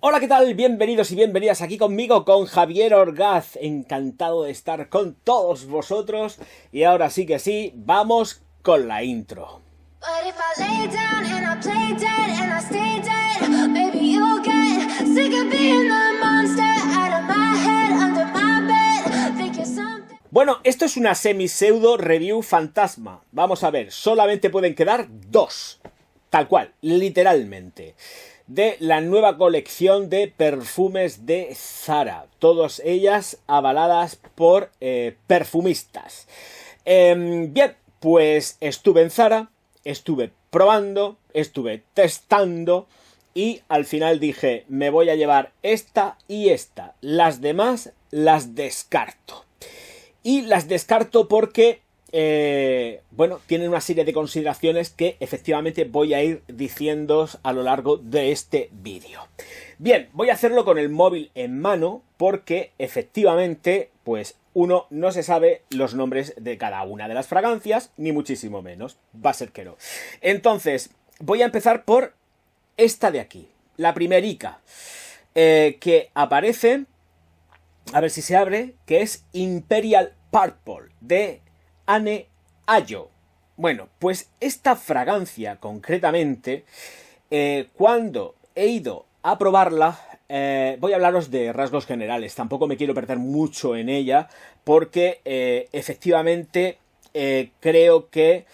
Hola, ¿qué tal? Bienvenidos y bienvenidas aquí conmigo, con Javier Orgaz. Encantado de estar con todos vosotros. Y ahora sí que sí, vamos con la intro. Bueno, esto es una semi-pseudo review fantasma. Vamos a ver, solamente pueden quedar dos. Tal cual, literalmente. De la nueva colección de perfumes de Zara. Todas ellas avaladas por perfumistas. Bien, pues estuve en Zara, estuve probando, estuve testando y al final dije, me voy a llevar esta y esta. Las demás las descarto. Y las descarto porque, bueno, tienen una serie de consideraciones que efectivamente voy a ir diciéndoos a lo largo de este vídeo. Bien, voy a hacerlo con el móvil en mano porque efectivamente, pues uno no se sabe los nombres de cada una de las fragancias, ni muchísimo menos. Va a ser que no. Entonces, voy a empezar por esta de aquí, la primerica, que aparece, a ver si se abre, que es Imperial Purple, de Anne Ayo. Bueno, pues esta fragancia concretamente, cuando he ido a probarla, voy a hablaros de rasgos generales, tampoco me quiero perder mucho en ella, porque efectivamente creo que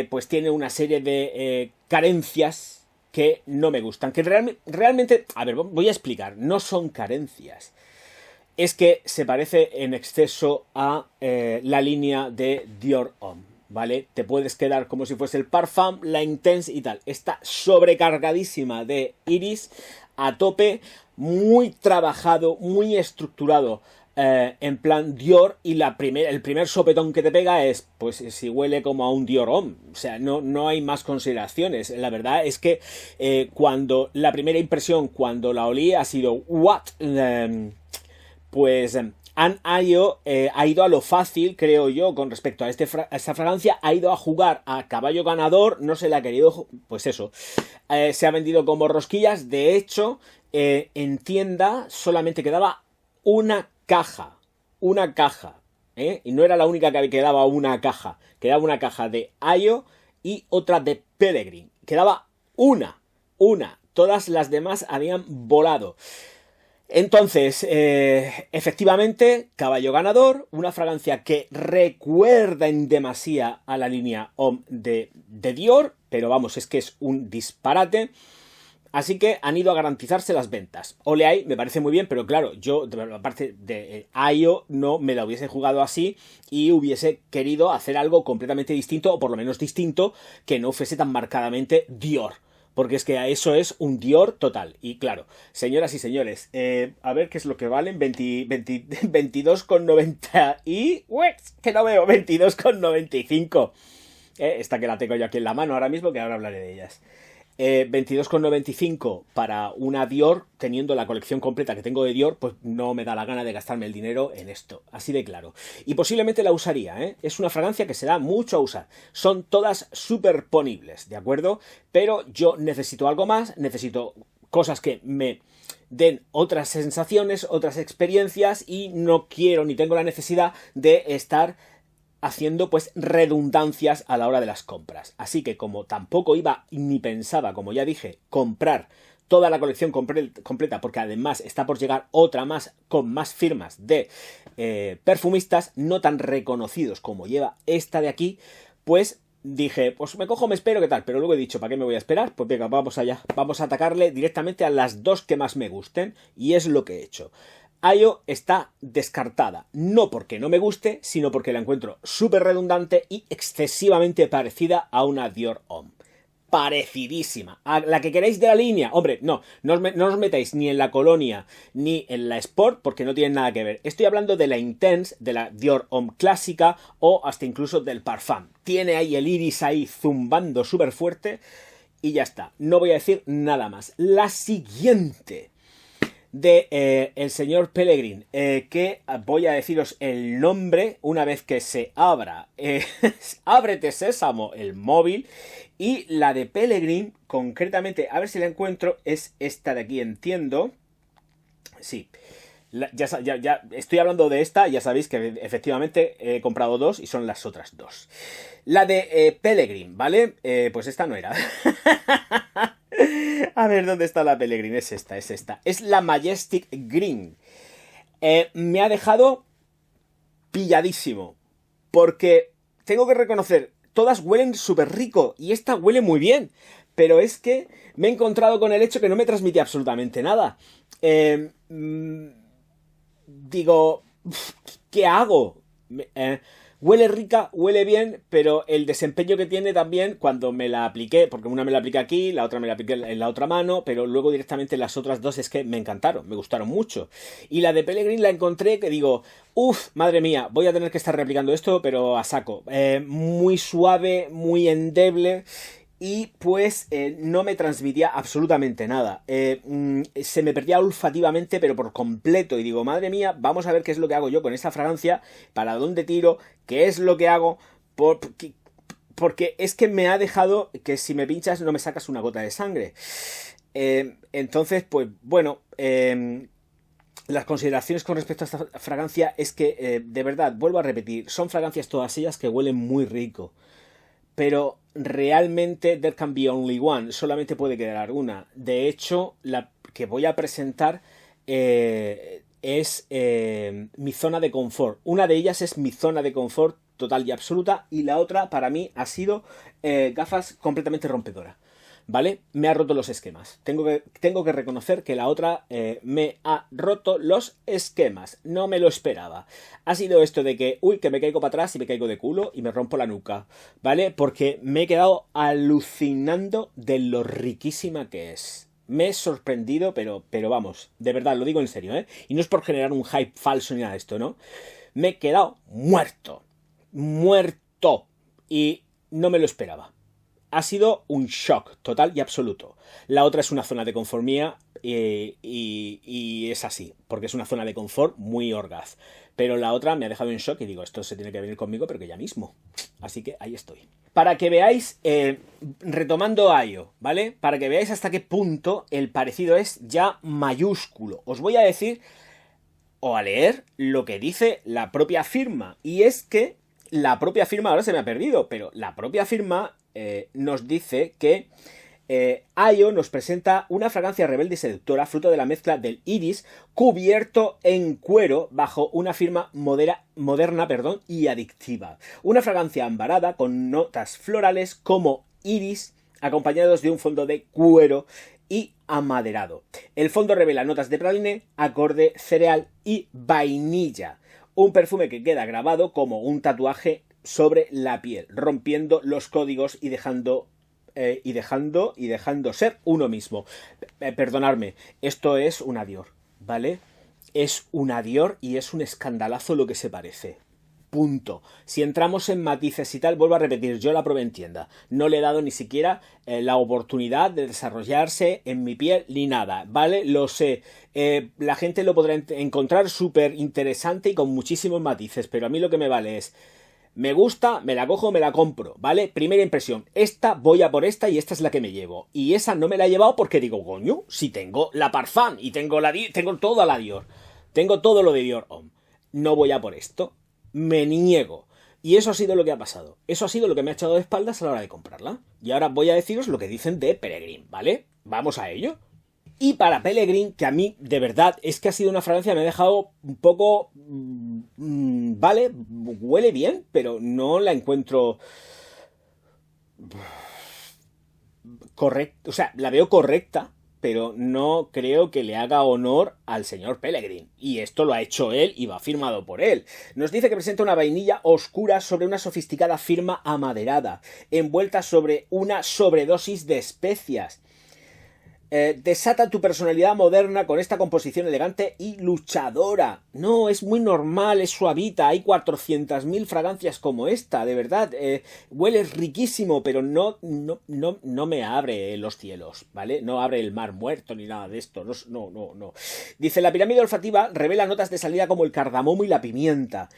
pues tiene una serie de carencias que no me gustan, que realmente, a ver, voy a explicar, no son carencias. Es que se parece en exceso a la línea de Dior Homme, ¿vale? Te puedes quedar como si fuese el Parfum, la Intense y tal. Está sobrecargadísima de iris, a tope, muy trabajado, muy estructurado, en plan Dior, y el primer sopetón que te pega es, pues si huele como a un Dior Homme. O sea, no hay más consideraciones. La verdad es que cuando la primera impresión, cuando la olí, ha sido ¿what? Pues Anne Ayo ha ido a lo fácil, creo yo, con respecto a esta fragancia. Ha ido a jugar a caballo ganador, no se le ha querido, pues eso. Se ha vendido como rosquillas. De hecho, en tienda solamente quedaba una caja. Una caja. Y no era la única que quedaba una caja. Quedaba una caja de Ayo y otra de Pellegrin. Quedaba una. Todas las demás habían volado. Entonces, efectivamente, caballo ganador, una fragancia que recuerda en demasía a la línea Homme de Dior, pero vamos, es que es un disparate. Así que han ido a garantizarse las ventas. Ole ahí, me parece muy bien, pero claro, yo, aparte de Ayo, no me la hubiese jugado así y hubiese querido hacer algo completamente distinto, o por lo menos distinto, que no fuese tan marcadamente Dior. Porque es que eso es un Dior total. Y claro, señoras y señores, a ver qué es lo que valen. 22,90 y... que no veo, 22,95. Esta que la tengo yo aquí en la mano ahora mismo, que ahora hablaré de ellas. 22,95 para una Dior, teniendo la colección completa que tengo de Dior, pues no me da la gana de gastarme el dinero en esto, así de claro. Y posiblemente la usaría, es una fragancia que se da mucho a usar. Son todas superponibles, ¿de acuerdo? Pero yo necesito algo más, necesito cosas que me den otras sensaciones, otras experiencias, y no quiero ni tengo la necesidad de estar haciendo pues redundancias a la hora de las compras. Así que como tampoco iba ni pensaba, como ya dije, comprar toda la colección completa, porque además está por llegar otra más con más firmas de perfumistas no tan reconocidos como lleva esta de aquí, pues dije, pues me cojo, me espero, ¿qué tal? Pero luego he dicho, ¿para qué me voy a esperar? Pues venga, vamos allá. Vamos a atacarle directamente a las dos que más me gusten, y es lo que he hecho. Ayo está descartada, no porque no me guste, sino porque la encuentro súper redundante y excesivamente parecida a una Dior Homme. Parecidísima. A la que queréis de la línea. Hombre, no os metáis ni en la Colonia ni en la Sport, porque no tienen nada que ver. Estoy hablando de la Intense, de la Dior Homme clásica, o hasta incluso del Parfum. Tiene ahí el iris ahí zumbando súper fuerte y ya está. No voy a decir nada más. La siguiente. de el señor Pellegrin, que voy a deciros el nombre una vez que se abra. Ábrete Sésamo, el móvil. Y la de Pellegrin, concretamente, a ver si la encuentro, es esta de aquí, entiendo. Sí. Ya estoy hablando de esta, ya sabéis que efectivamente he comprado dos y son las otras dos. La de Pellegrin, ¿vale? Pues esta no era. A ver, ¿dónde está la Pellegrin? Es esta. Es la Majestic Green. Me ha dejado pilladísimo. Porque tengo que reconocer, todas huelen súper rico y esta huele muy bien. Pero es que me he encontrado con el hecho que no me transmite absolutamente nada. Digo, ¿qué hago? Huele rica, huele bien, pero el desempeño que tiene también cuando me la apliqué, porque una me la apliqué aquí, la otra me la apliqué en la otra mano, pero luego directamente las otras dos es que me encantaron, me gustaron mucho. Y la de Pellegrin la encontré que digo, uff, madre mía, voy a tener que estar replicando esto, pero a saco. Muy suave, muy endeble. Y pues no me transmitía absolutamente nada. Se me perdía olfativamente, pero por completo. Y digo, madre mía, vamos a ver qué es lo que hago yo con esta fragancia, para dónde tiro, qué es lo que hago, porque es que me ha dejado que si me pinchas no me sacas una gota de sangre. Entonces, pues bueno, las consideraciones con respecto a esta fragancia es que, de verdad, vuelvo a repetir, son fragancias todas ellas que huelen muy rico. Pero realmente there can be only one, solamente puede quedar una. De hecho, la que voy a presentar es mi zona de confort. Una de ellas es mi zona de confort total y absoluta, y la otra para mí ha sido gafas completamente rompedora. ¿Vale? Me ha roto los esquemas. Tengo que reconocer que la otra me ha roto los esquemas. No me lo esperaba. Ha sido esto de que, uy, que me caigo para atrás y me caigo de culo y me rompo la nuca. ¿Vale? Porque me he quedado alucinando de lo riquísima que es. Me he sorprendido, pero vamos, de verdad, lo digo en serio, ¿eh? Y no es por generar un hype falso ni nada de esto, ¿no? Me he quedado muerto. Muerto. Y no me lo esperaba. Ha sido un shock total y absoluto. La otra es una zona de confort mía y es así, porque es una zona de confort muy orgaz. Pero la otra me ha dejado en shock y digo, esto se tiene que venir conmigo, pero que ya mismo. Así que ahí estoy. Para que veáis, retomando a ello, ¿vale? Para que veáis hasta qué punto el parecido es ya mayúsculo. Os voy a decir, o a leer, lo que dice la propia firma. Y es que la propia firma, ahora se me ha perdido, pero la propia firma nos dice que Ayo nos presenta una fragancia rebelde y seductora, fruto de la mezcla del iris, cubierto en cuero bajo una firma moderna y adictiva. Una fragancia ambarada con notas florales como iris, acompañados de un fondo de cuero y amaderado. El fondo revela notas de praline, acorde cereal y vainilla. Un perfume que queda grabado como un tatuaje sobre la piel, rompiendo los códigos y dejando ser uno mismo. Perdonadme, esto es una Dior, ¿vale? Es una Dior y es un escandalazo lo que se parece. Punto. Si entramos en matices y tal, vuelvo a repetir, yo la probé en tienda. No le he dado ni siquiera la oportunidad de desarrollarse en mi piel ni nada, ¿vale? Lo sé. La gente lo podrá encontrar súper interesante y con muchísimos matices, pero a mí lo que me vale es, me gusta, me la cojo, me la compro, ¿vale? Primera impresión, esta, voy a por esta y esta es la que me llevo. Y esa no me la he llevado porque digo, coño, si tengo la Parfum y tengo toda la Dior, tengo todo lo de Dior Homme, no voy a por esto. Me niego. Y eso ha sido lo que ha pasado. Eso ha sido lo que me ha echado de espaldas a la hora de comprarla. Y ahora voy a deciros lo que dicen de Pellegrin, ¿vale? Vamos a ello. Y para Pellegrin, que a mí, de verdad, es que ha sido una fragancia, me ha dejado un poco... vale, huele bien, pero no la encuentro... correcta. O sea, la veo correcta, pero no creo que le haga honor al señor Pellegrin. Y esto lo ha hecho él y va firmado por él. Nos dice que presenta una vainilla oscura sobre una sofisticada firma amaderada, envuelta sobre una sobredosis de especias. Desata tu personalidad moderna con esta composición elegante y luchadora. No, es muy normal, es suavita. Hay 400.000 fragancias como esta, de verdad. Huele riquísimo, pero no me abre los cielos, ¿vale? No abre el mar muerto ni nada de esto. No. Dice, la pirámide olfativa revela notas de salida como el cardamomo y la pimienta,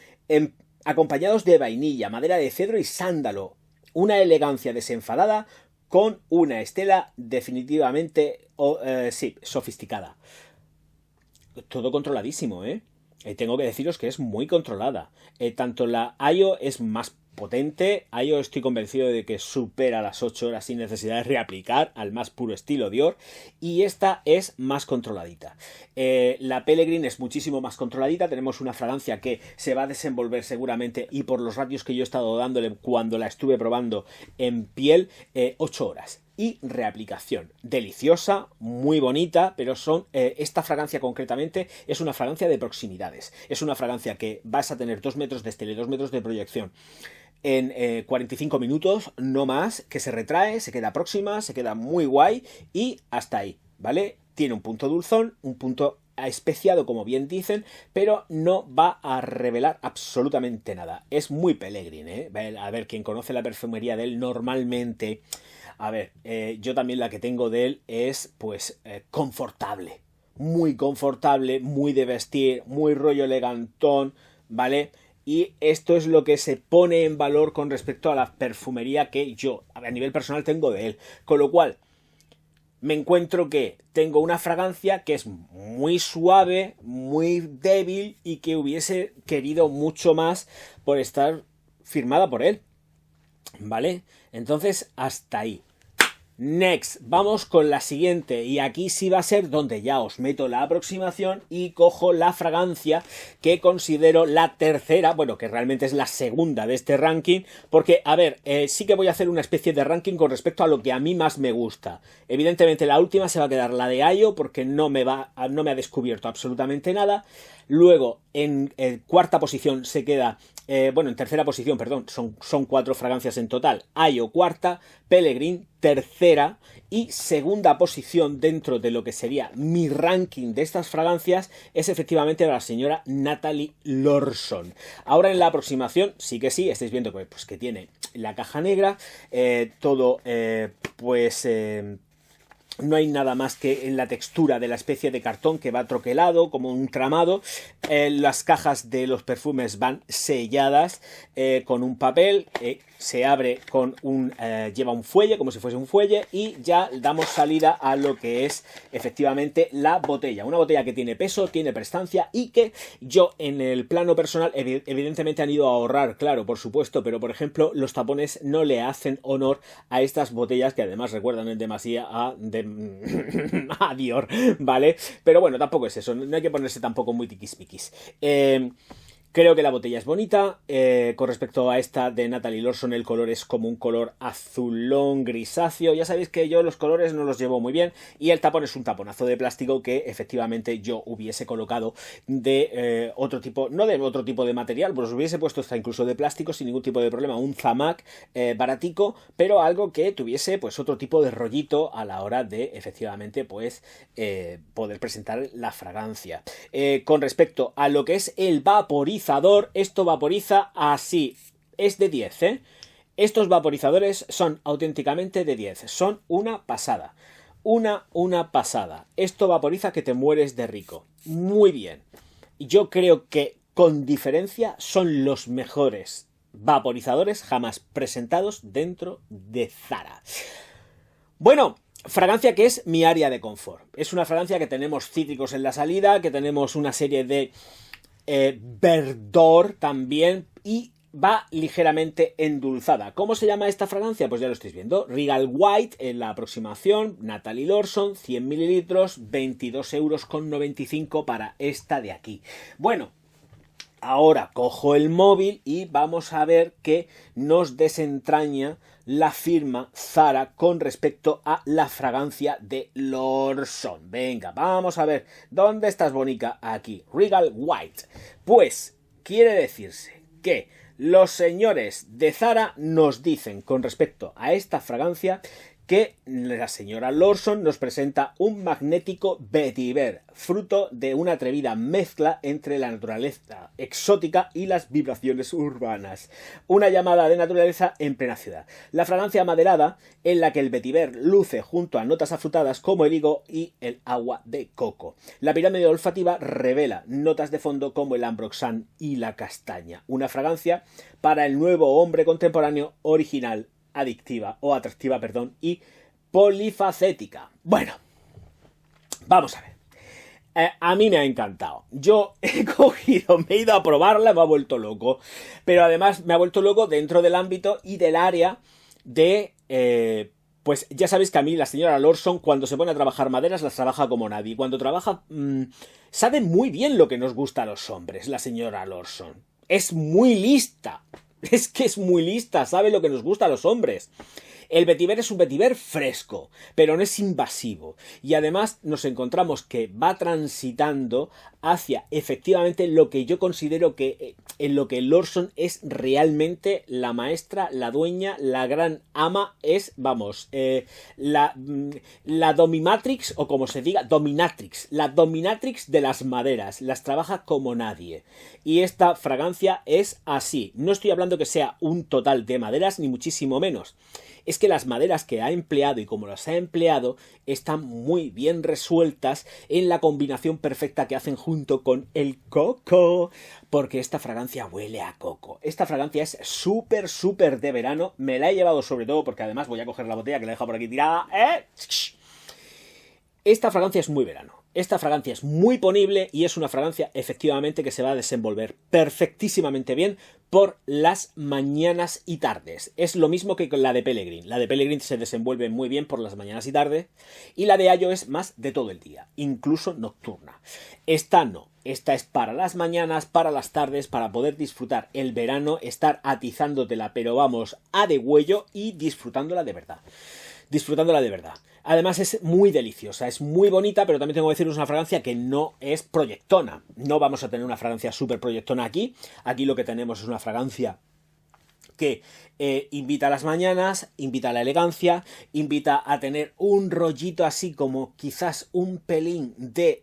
acompañados de vainilla, madera de cedro y sándalo. Una elegancia desenfadada con una estela definitivamente, sofisticada. Todo controladísimo, ¿eh? Tengo que deciros que es muy controlada. Tanto la Ayo es más potente. Ayo estoy convencido de que supera las 8 horas sin necesidad de reaplicar, al más puro estilo Dior. Y esta es más controladita. La Pellegrin es muchísimo más controladita. Tenemos una fragancia que se va a desenvolver seguramente, y por los ratios que yo he estado dándole cuando la estuve probando en piel, 8 horas. Y reaplicación. Deliciosa, muy bonita, pero esta fragancia concretamente es una fragancia de proximidades. Es una fragancia que vas a tener 2 metros de estela y 2 metros de proyección en 45 minutos, no más, que se retrae, se queda próxima, se queda muy guay y hasta ahí, ¿vale? Tiene un punto dulzón, un punto especiado, como bien dicen, pero no va a revelar absolutamente nada. Es muy Pellegrin, ¿eh? A ver, quien conoce la perfumería de él normalmente... A ver, yo también la que tengo de él es, pues, confortable. Muy confortable, muy de vestir, muy rollo elegantón, ¿vale? Y esto es lo que se pone en valor con respecto a la perfumería que yo, a nivel personal, tengo de él. Con lo cual, me encuentro que tengo una fragancia que es muy suave, muy débil y que hubiese querido mucho más por estar firmada por él, ¿vale? Entonces, hasta ahí. Next, vamos con la siguiente, y aquí sí va a ser donde ya os meto la aproximación y cojo la fragancia que considero la tercera, bueno, que realmente es la segunda de este ranking, porque, a ver, sí que voy a hacer una especie de ranking con respecto a lo que a mí más me gusta. Evidentemente la última se va a quedar la de Ayo, porque no me ha descubierto absolutamente nada. Luego, en cuarta posición se queda... en tercera posición, perdón, son 4 fragancias en total. Ayo cuarta, Pellegrin tercera, y segunda posición dentro de lo que sería mi ranking de estas fragancias es efectivamente la señora Natalie Lorson. Ahora en la aproximación, sí, estáis viendo pues, que tiene la caja negra, todo no hay nada más que en la textura de la especie de cartón que va troquelado, como un tramado. Las cajas de los perfumes van selladas con un papel. Se abre con lleva un fuelle, como si fuese un fuelle, y ya damos salida a lo que es efectivamente la botella. Una botella que tiene peso, tiene prestancia, y que yo en el plano personal evidentemente han ido a ahorrar, claro, por supuesto, pero por ejemplo los tapones no le hacen honor a estas botellas, que además recuerdan en demasía a Dior, ¿vale? Pero bueno, tampoco es eso, no hay que ponerse tampoco muy tiquismiquis. Creo que la botella es bonita. Con respecto a esta de Natalie Lorson, el color es como un color azulón grisáceo. Ya sabéis que yo los colores no los llevo muy bien, y el tapón es un taponazo de plástico que efectivamente yo hubiese colocado de otro tipo, no de otro tipo de material, pues hubiese puesto hasta incluso de plástico sin ningún tipo de problema, un Zamac baratico, pero algo que tuviese pues otro tipo de rollito a la hora de efectivamente pues poder presentar la fragancia. Con respecto a lo que es el vaporizador, esto vaporiza así, es de 10, ¿eh? Estos vaporizadores son auténticamente de 10, son una pasada, una pasada. Esto vaporiza que te mueres de rico, muy bien. Yo creo que con diferencia son los mejores vaporizadores jamás presentados dentro de Zara. Bueno, fragancia que es mi área de confort. Es una fragancia que tenemos cítricos en la salida, que tenemos una serie de verdor también, y va ligeramente endulzada. ¿Cómo se llama esta fragancia? Pues ya lo estáis viendo. Regal White en la aproximación, Natalie Lorson, 100 mililitros, 22,95 € para esta de aquí. Bueno, ahora cojo el móvil y vamos a ver qué nos desentraña la firma Zara con respecto a la fragancia de Lorson. Venga, vamos a ver. ¿Dónde estás, bonica? Aquí, Regal White. Pues quiere decirse que los señores de Zara nos dicen con respecto a esta fragancia que la señora Lorson nos presenta un magnético vetiver, fruto de una atrevida mezcla entre la naturaleza exótica y las vibraciones urbanas. Una llamada de naturaleza en plena ciudad. La fragancia amaderada, en la que el vetiver luce junto a notas afrutadas como el higo y el agua de coco. La pirámide olfativa revela notas de fondo como el ambroxan y la castaña. Una fragancia para el nuevo hombre contemporáneo, original, atractiva, y polifacética. Bueno, vamos a ver. A mí me ha encantado. Yo me he ido a probarla, me ha vuelto loco. Pero además me ha vuelto loco dentro del ámbito y del área de... pues ya sabéis que a mí la señora Lorson, cuando se pone a trabajar maderas, las trabaja como nadie. Cuando trabaja... sabe muy bien lo que nos gusta a los hombres, la señora Lorson. Es muy lista. Es que es muy lista, sabe lo que nos gusta a los hombres. El vetiver es un vetiver fresco, pero no es invasivo. Y además nos encontramos que va transitando hacia efectivamente lo que yo considero que en lo que Lorson es realmente la maestra, la dueña, la gran ama, es, vamos, la dominatrix, o como se diga, dominatrix, la dominatrix de las maderas, las trabaja como nadie. Y esta fragancia es así. No estoy hablando que sea un total de maderas, ni muchísimo menos. Es que las maderas que ha empleado y como las ha empleado están muy bien resueltas en la combinación perfecta que hacen junto con el coco, porque esta fragancia huele a coco. Esta fragancia es súper, súper de verano. Me la he llevado sobre todo porque además voy a coger la botella que la he dejado por aquí tirada. Esta fragancia es muy verano. Esta fragancia es muy ponible y es una fragancia efectivamente que se va a desenvolver perfectísimamente bien por las mañanas y tardes. Es lo mismo que con la de Pellegrin. La de Pellegrin se desenvuelve muy bien por las mañanas y tardes y la de Ayo es más de todo el día, incluso nocturna. Esta no. Esta es para las mañanas, para las tardes, para poder disfrutar el verano, estar atizándotela, pero vamos, a degüello y disfrutándola de verdad. Disfrutándola de verdad. Además es muy deliciosa, es muy bonita, pero también tengo que decir, es una fragancia que no es proyectona. No vamos a tener una fragancia súper proyectona aquí. Aquí lo que tenemos es una fragancia que invita a las mañanas, invita a la elegancia, invita a tener un rollito así como quizás un pelín de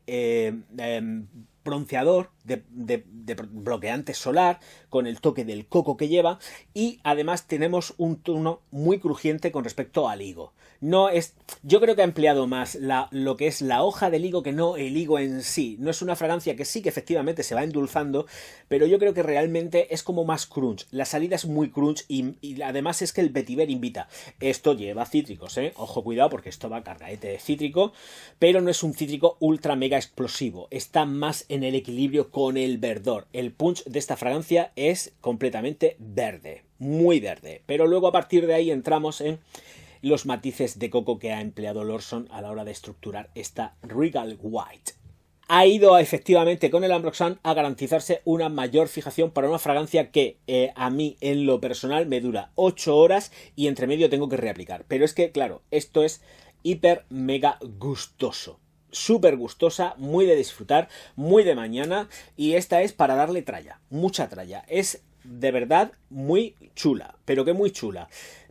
bronceador, de bloqueante solar, con el toque del coco que lleva, y además tenemos un tono muy crujiente con respecto al higo. No es, yo creo que ha empleado más lo que es la hoja del higo que no el higo en sí. No es una fragancia que sí que efectivamente se va endulzando, pero yo creo que realmente es como más crunch. La salida es muy crunch y además es que el vetiver invita. Esto lleva cítricos, ojo, cuidado, porque esto va cargadete de cítrico, pero no es un cítrico ultra mega explosivo. Está más en el equilibrio con el verdor. El punch de esta fragancia es completamente verde, muy verde. Pero luego a partir de ahí entramos en los matices de coco que ha empleado Lorson a la hora de estructurar esta Regal White. Ha ido efectivamente con el Ambroxan a garantizarse una mayor fijación para una fragancia que a mí en lo personal me dura 8 horas y entre medio tengo que reaplicar. Pero es que, claro, esto es hiper mega gustoso. Súper gustosa, muy de disfrutar, muy de mañana, y esta es para darle tralla, mucha tralla. Es de verdad muy chula, pero que muy chula.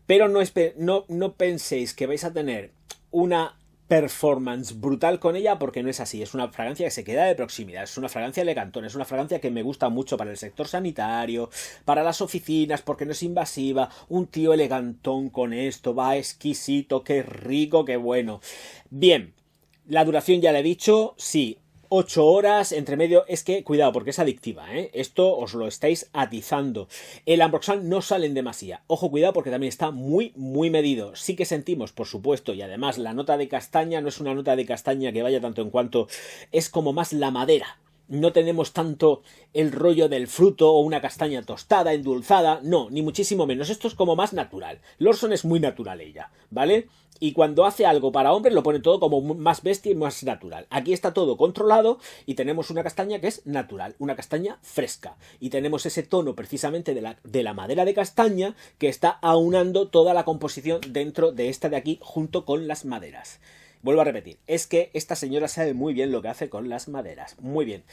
Pero no penséis que vais a tener una performance brutal con ella, porque no es así. Es una fragancia que se queda de proximidad, es una fragancia elegantona, es una fragancia que me gusta mucho para el sector sanitario, para las oficinas, porque no es invasiva. Un tío elegantón con esto, va exquisito, qué rico, qué bueno. Bien, la duración ya le he dicho, sí. 8 horas, entre medio, es que, cuidado, porque es adictiva, Esto os lo estáis atizando. El Ambroxan no sale en demasía. Ojo, cuidado, porque también está muy, muy medido. Sí que sentimos, por supuesto, y además la nota de castaña no es una nota de castaña que vaya tanto en cuanto es como más la madera. No tenemos tanto el rollo del fruto o una castaña tostada, endulzada, no, ni muchísimo menos. Esto es como más natural. Lorson es muy natural ella, ¿vale? Y cuando hace algo para hombres lo pone todo como más bestia y más natural. Aquí está todo controlado y tenemos una castaña que es natural, una castaña fresca. Y tenemos ese tono precisamente de la madera de castaña que está aunando toda la composición dentro de esta de aquí junto con las maderas. Vuelvo a repetir, es que esta señora sabe muy bien lo que hace con las maderas. Muy bien.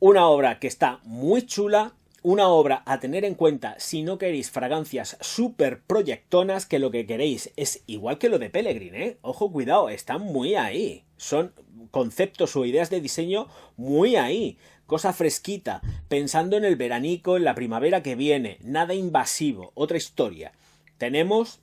Una obra que está muy chula, una obra a tener en cuenta si no queréis fragancias súper proyectonas, que lo que queréis es igual que lo de Pellegrin, ¿eh? Ojo, cuidado, están muy ahí. Son conceptos o ideas de diseño muy ahí. Cosa fresquita, pensando en el veranico, en la primavera que viene. Nada invasivo, otra historia. Tenemos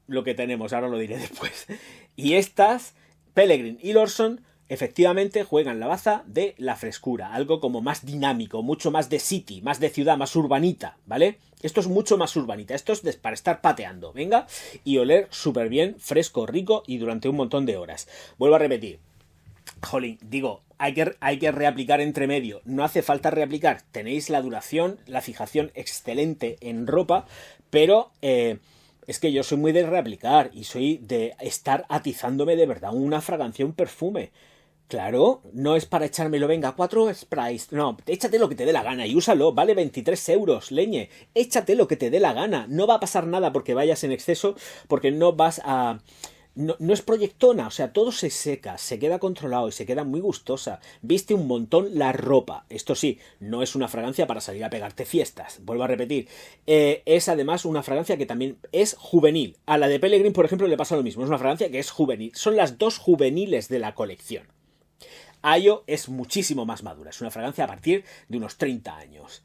lo que tenemos, ahora lo diré después. Y estas, Pellegrin y Lawson, efectivamente juegan la baza de la frescura, algo como más dinámico, mucho más de city, más de ciudad, más urbanita, ¿vale? Esto es mucho más urbanita, esto es para estar pateando, venga, y oler súper bien, fresco, rico y durante un montón de horas. Vuelvo a repetir, jolín, digo, hay que reaplicar entre medio, no hace falta reaplicar, tenéis la duración, la fijación excelente en ropa, pero es que yo soy muy de reaplicar y soy de estar atizándome de verdad una fragancia, un perfume. Claro, no es para echármelo, venga, 4 sprays. No, échate lo que te dé la gana y úsalo, vale 23 euros, leñe. Échate lo que te dé la gana. No va a pasar nada porque vayas en exceso, porque no vas a... No es proyectona, o sea, todo se seca, se queda controlado y se queda muy gustosa. Viste un montón la ropa. Esto sí, no es una fragancia para salir a pegarte fiestas. Vuelvo a repetir. Es además una fragancia que también es juvenil. A la de Pellegrin, por ejemplo, le pasa lo mismo. Es una fragancia que es juvenil. Son las dos juveniles de la colección. Ayo es muchísimo más madura, es una fragancia a partir de unos 30 años.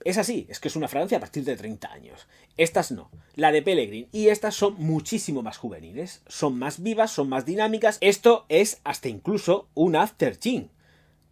Es así, es que es una fragancia a partir de 30 años. Estas no, la de Pellegrin y estas son muchísimo más juveniles, son más vivas, son más dinámicas. Esto es hasta incluso un after gin,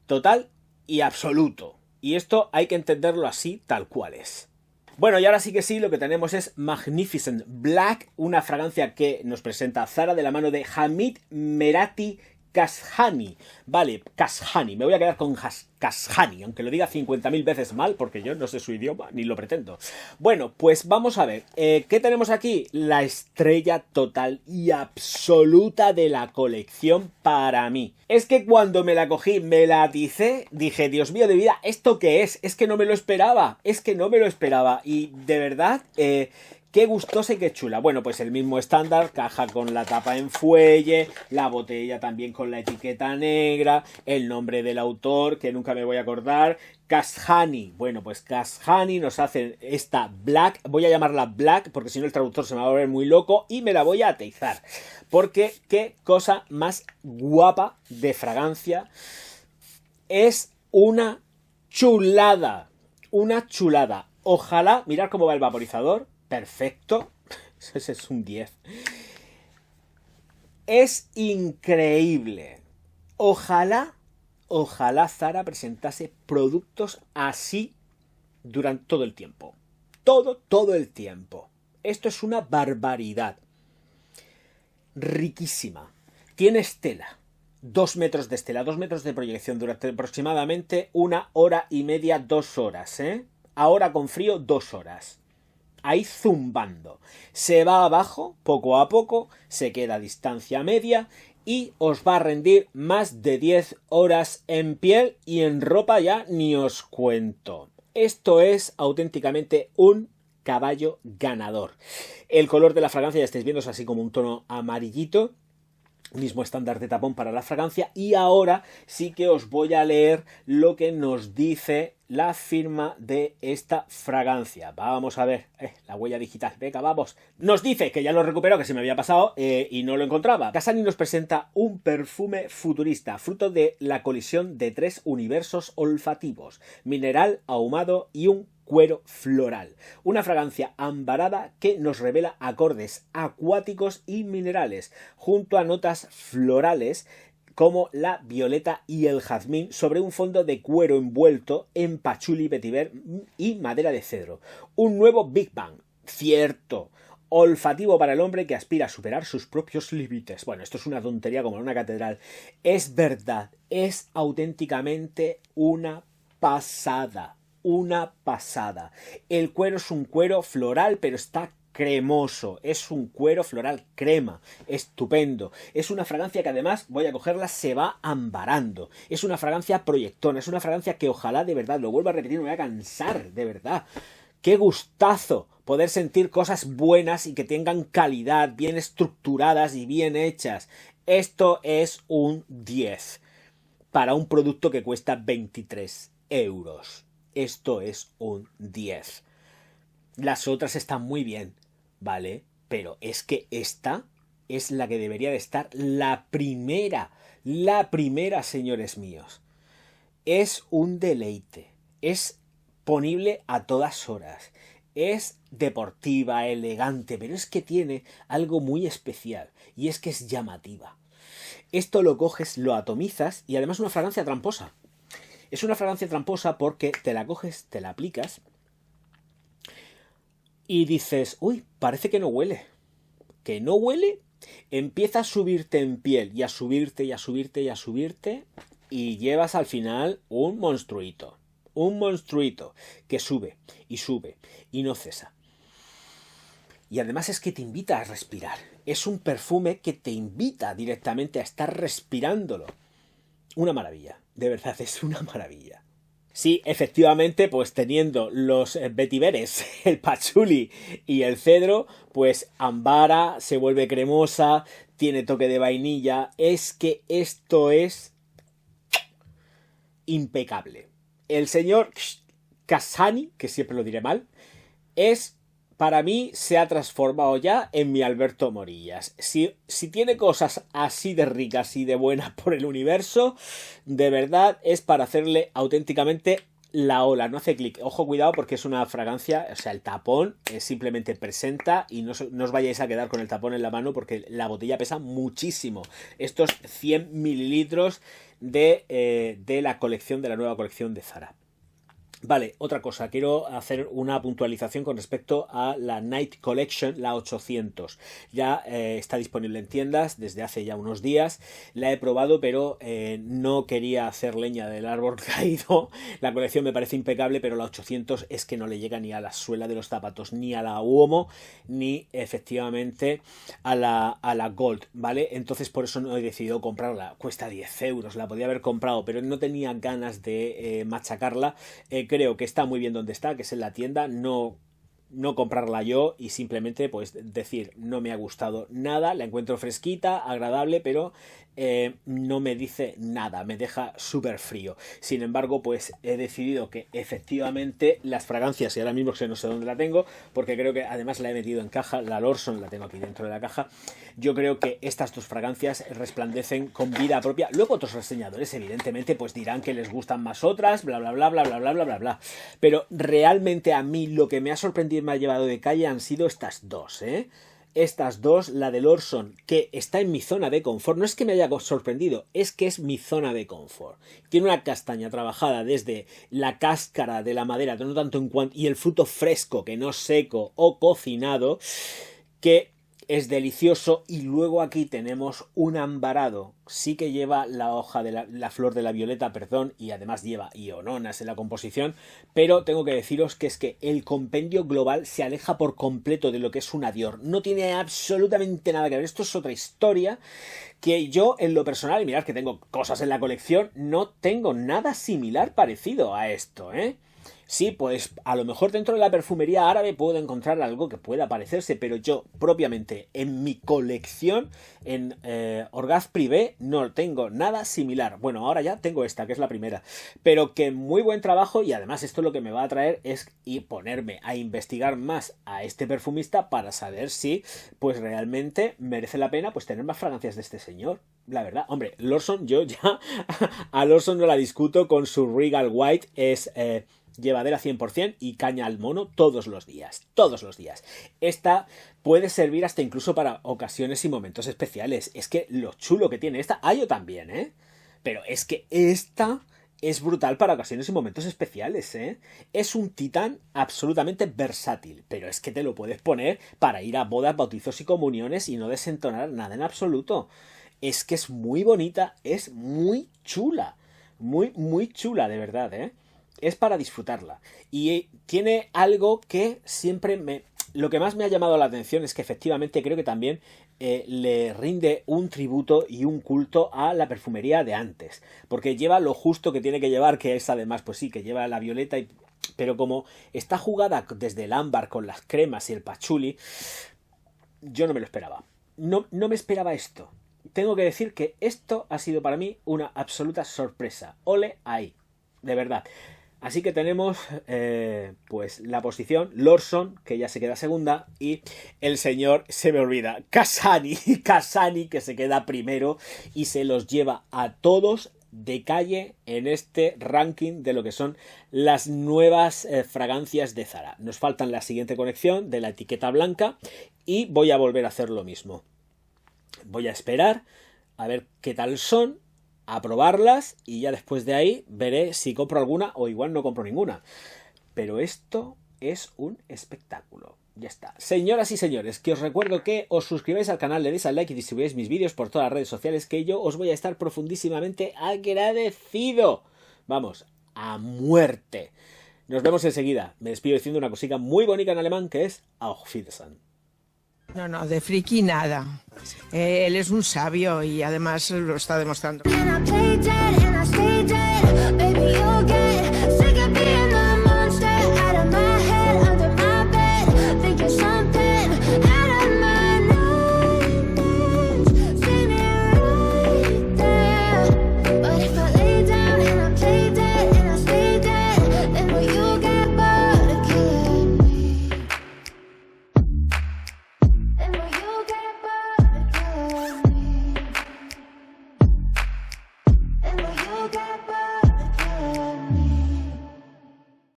total y absoluto. Y esto hay que entenderlo así, tal cual es. Bueno, y ahora sí que sí, lo que tenemos es Magnificent Black, una fragancia que nos presenta Zara de la mano de Hamid Merati Kashani. Vale, Kashani. Me voy a quedar con Kashani, aunque lo diga 50.000 veces mal, porque yo no sé su idioma, ni lo pretendo. Bueno, pues vamos a ver. ¿Qué tenemos aquí? La estrella total y absoluta de la colección para mí. Es que cuando me la cogí, me la aticé, dije, Dios mío de vida, ¿esto qué es? Es que no me lo esperaba. Es que no me lo esperaba. Y de verdad... qué gustosa y qué chula. Bueno, pues el mismo estándar, caja con la tapa en fuelle, la botella también con la etiqueta negra, el nombre del autor, que nunca me voy a acordar, Kashani. Bueno, pues Kashani nos hace esta Black, voy a llamarla Black, porque si no el traductor se me va a volver muy loco, y me la voy a atizar. Porque qué cosa más guapa de fragancia. Es una chulada. Una chulada. Ojalá, mirad cómo va el vaporizador. Perfecto. Ese es un 10. Es increíble. Ojalá Zara presentase productos así durante todo el tiempo. Todo el tiempo. Esto es una barbaridad. Riquísima. Tiene estela. 2 metros de estela, 2 metros de proyección durante aproximadamente 1 hora y media, 2 horas, ¿eh? Ahora con frío, 2 horas. Ahí zumbando. Se va abajo, poco a poco, se queda a distancia media y os va a rendir más de 10 horas en piel y en ropa ya ni os cuento. Esto es auténticamente un caballo ganador. El color de la fragancia ya estáis viendo es así como un tono amarillito. Mismo estándar de tapón para la fragancia. Y ahora sí que os voy a leer lo que nos dice la firma de esta fragancia. Vamos a ver, la huella digital. Venga, vamos. Nos dice que ya lo recuperó, que se me había pasado y no lo encontraba. Kashani nos presenta un perfume futurista, fruto de la colisión de 3 universos olfativos: mineral, ahumado y un cuero floral. Una fragancia ambarada que nos revela acordes acuáticos y minerales, junto a notas florales como la violeta y el jazmín, sobre un fondo de cuero envuelto en pachuli, vetiver y madera de cedro. Un nuevo Big Bang, cierto, olfativo para el hombre que aspira a superar sus propios límites. Bueno, esto es una tontería como en una catedral. Es verdad, es auténticamente una pasada. Una pasada. El cuero es un cuero floral, pero está cremoso. Es un cuero floral crema. Estupendo. Es una fragancia que además, voy a cogerla, se va ambarando. Es una fragancia proyectona. Es una fragancia que ojalá de verdad, lo vuelvo a repetir, no me voy a cansar, de verdad. ¡Qué gustazo! Poder sentir cosas buenas y que tengan calidad, bien estructuradas y bien hechas. Esto es un 10 para un producto que cuesta 23 euros. esto es un 10. Las otras están muy bien, ¿vale? Pero es que esta es la que debería de estar la primera, señores míos. Es un deleite, es ponible a todas horas, es deportiva, elegante, pero es que tiene algo muy especial, y es que es llamativa. Esto lo coges, lo atomizas, y además es una fragancia tramposa. Es una fragancia tramposa porque te la coges, te la aplicas, y dices, uy, parece que no huele. ¿Que no huele? Empieza a subirte en piel, y a subirte, y a subirte, y a subirte, y llevas al final un monstruito. Un monstruito que sube, y no cesa. Y además es que te invita a respirar. Es un perfume que te invita directamente a estar respirándolo. Una maravilla, de verdad, es una maravilla. Sí, efectivamente, pues teniendo los vetiveres, el pachuli y el cedro, pues ambara, se vuelve cremosa, tiene toque de vainilla. Es que esto es impecable. El señor Casani, que siempre lo diré mal, para mí se ha transformado ya en mi Alberto Morillas. Si tiene cosas así de ricas y de buenas por el universo, de verdad es para hacerle auténticamente la ola. No hace clic. Ojo, cuidado, porque es una fragancia, o sea, el tapón simplemente presenta, y no os vayáis a quedar con el tapón en la mano porque la botella pesa muchísimo. Estos 100 mililitros de la colección, de la nueva colección de Zara. Vale, otra cosa, quiero hacer una puntualización con respecto a la Night Collection, la 800. Ya está disponible en tiendas desde hace ya unos días. La he probado, pero no quería hacer leña del árbol caído. La colección me parece impecable, pero la 800 es que no le llega ni a la suela de los zapatos, ni a la Uomo, ni efectivamente a la Gold, ¿vale? Entonces por eso no he decidido comprarla. Cuesta 10 euros, la podía haber comprado, pero no tenía ganas de machacarla. Creo que está muy bien donde está, que es en la tienda, no comprarla yo y simplemente pues decir, no me ha gustado nada, la encuentro fresquita, agradable, pero no me dice nada, me deja súper frío. Sin embargo, pues he decidido que efectivamente las fragancias, y ahora mismo no sé dónde la tengo, porque creo que además la he metido en caja, la Lorson la tengo aquí dentro de la caja, yo creo que estas dos fragancias resplandecen con vida propia. Luego otros reseñadores evidentemente pues dirán que les gustan más otras, bla bla bla bla bla bla bla bla bla, pero realmente a mí lo que me ha sorprendido y me ha llevado de calle han sido estas dos, Estas dos, la de Lorson, que está en mi zona de confort, no es que me haya sorprendido, es que es mi zona de confort. Tiene una castaña trabajada desde la cáscara de la madera, no tanto en cuanto, y el fruto fresco, que no seco o cocinado, que es delicioso. Y luego aquí tenemos un ambarado, sí que lleva la hoja de la flor de la violeta, perdón, y además lleva iononas en la composición, pero tengo que deciros que es que el compendio global se aleja por completo de lo que es una Dior, no tiene absolutamente nada que ver. Esto es otra historia que yo en lo personal, y mirad que tengo cosas en la colección, no tengo nada similar parecido a esto, Sí, pues a lo mejor dentro de la perfumería árabe puedo encontrar algo que pueda parecerse, pero yo propiamente en mi colección, en Orgaz Privé, no tengo nada similar. Bueno, ahora ya tengo esta, que es la primera, pero que muy buen trabajo, y además esto lo que me va a traer es ponerme a investigar más a este perfumista para saber si pues realmente merece la pena pues tener más fragancias de este señor. La verdad, hombre, Lorson, yo ya a Lorson no la discuto con su Regal White, es llevadera 100% y caña al mono todos los días, todos los días. Esta puede servir hasta incluso para ocasiones y momentos especiales. Es que lo chulo que tiene esta, yo también, pero es que esta es brutal para ocasiones y momentos especiales, Es un titán absolutamente versátil, pero es que te lo puedes poner para ir a bodas, bautizos y comuniones y no desentonar nada en absoluto. Es que es muy bonita, es muy chula, muy, muy chula, de verdad, Es para disfrutarla. Y tiene algo que siempre lo que más me ha llamado la atención es que efectivamente creo que también le rinde un tributo y un culto a la perfumería de antes. Porque lleva lo justo que tiene que llevar, que es además, pues sí, que lleva la violeta, pero como está jugada desde el ámbar con las cremas y el pachuli, yo no me lo esperaba. No me esperaba esto. Tengo que decir que esto ha sido para mí una absoluta sorpresa. Ole ahí. De verdad. Así que tenemos pues la posición Lawson, que ya se queda segunda, y el señor, se me olvida, Cassani, que se queda primero y se los lleva a todos de calle en este ranking de lo que son las nuevas fragancias de Zara. Nos faltan la siguiente colección de la etiqueta blanca y voy a volver a hacer lo mismo. Voy a esperar a ver qué tal son, a probarlas y ya después de ahí veré si compro alguna o igual no compro ninguna. Pero esto es un espectáculo. Ya está. Señoras y señores, que os recuerdo que os suscribáis al canal, le deis al like y distribuáis mis vídeos por todas las redes sociales, que yo os voy a estar profundísimamente agradecido. Vamos, a muerte. Nos vemos enseguida. Me despido diciendo una cosita muy bonita en alemán que es Auf Wiedersehen. No, de friki nada. Él es un sabio y además lo está demostrando.